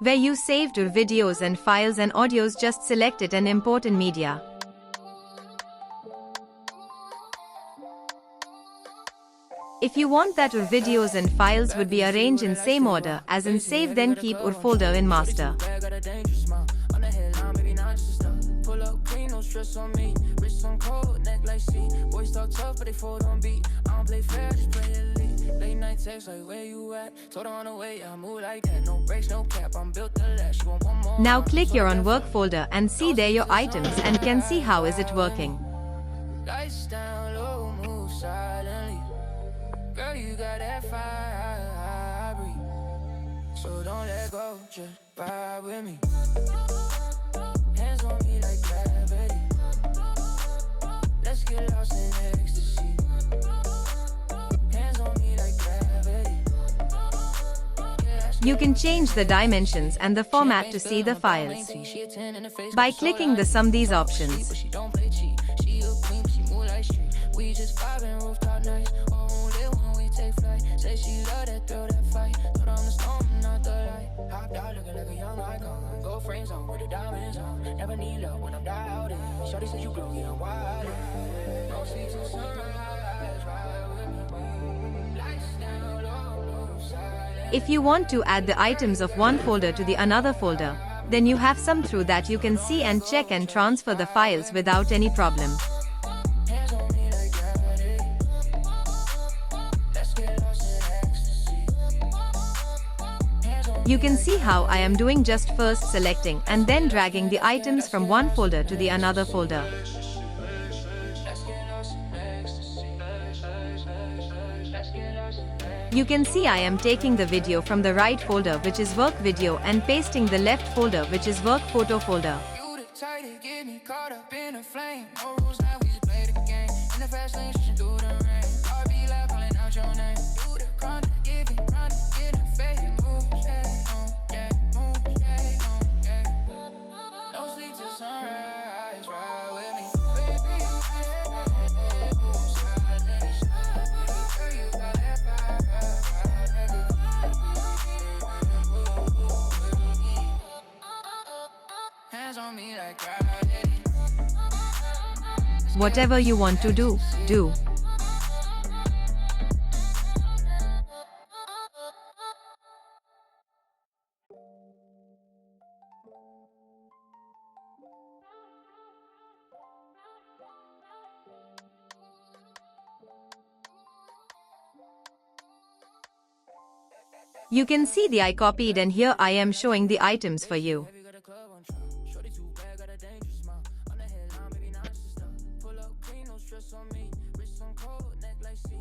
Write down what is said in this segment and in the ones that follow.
Where you saved your videos and files and audios, just select it and import in media. If you want that your videos and files would be arranged in same order as in save, then keep your folder in master. Now click your on work folder and see there your items and can see how is it working. Girl, you got that fire, so don't let go, just vibe with me. Hands on me like gravity. Let's get lost in ecstasy. Hands on me like gravity. You can change the dimensions and the format to see the files by clicking the sum these options. We just vibing rooftop nights. Say she love that thrill, that fight. Put on the storm, not the light. Hopped out looking like a young icon. Gold frames on with the diamonds on. Never need love when I'm doubted. Shorty said you glow, yeah, I'm wild. No sleep till sunrise, ride with me. Lights down low, move silent. If you want to add the items of one folder to the another folder, then you have some through that you can see and check and transfer the files without any problem. You can see how I am doing, just first selecting and then dragging the items from one folder to the another folder. You can see I am taking the video from the right folder, which is work video, and pasting the left folder, which is work photo folder. Whatever you want to do, do. You can see I copied and here I am showing the items for you.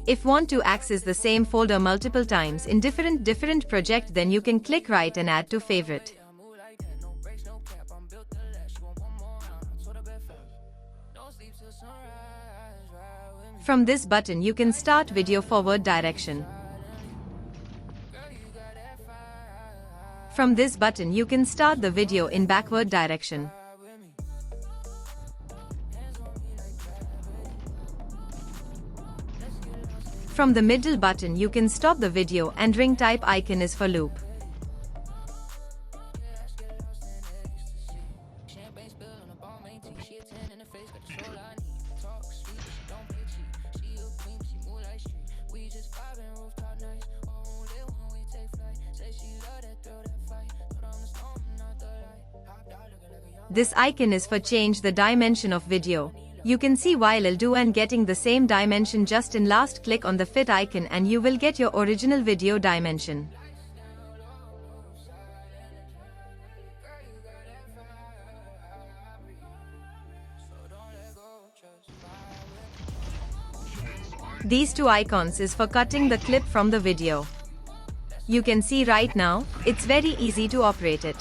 If want to access the same folder multiple times in different project, then you can click right and add to favorite. From this button you can start video forward direction. From this button you can start the video in backward direction. From the middle button you can stop the video and ring type icon is for loop. This icon is for change the dimension of video. You can see while I'll do and getting the same dimension, just in last click on the fit icon and you will get your original video dimension. These two icons is for cutting the clip from the video. You can see right now, it's very easy to operate it.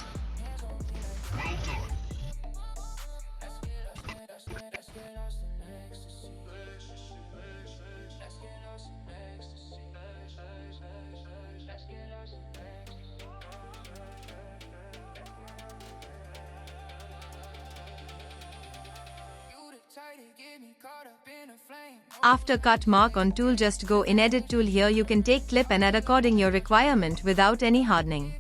After cut mark on tool, just go in edit tool. Here you can take clip and add according your requirement without any hardening.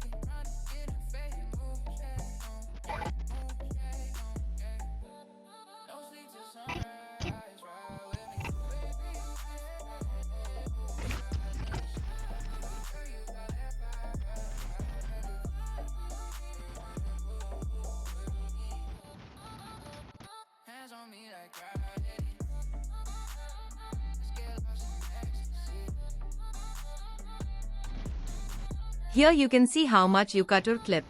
Here you can see how much you cut or clip.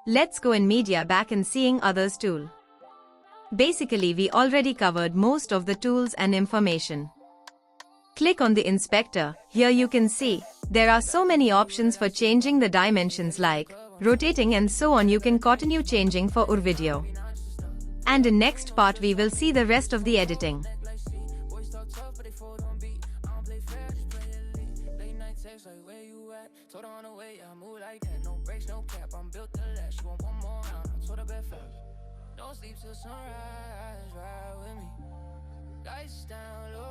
Let's go in media back and seeing others tool. Basically we already covered most of the tools and information. Click on the inspector. Here you can see there are so many options for changing the dimensions like rotating and so on. You can continue changing for your video. And in next part we will see the rest of the editing. Don't sleep till sunrise, ride with me. Lights down low.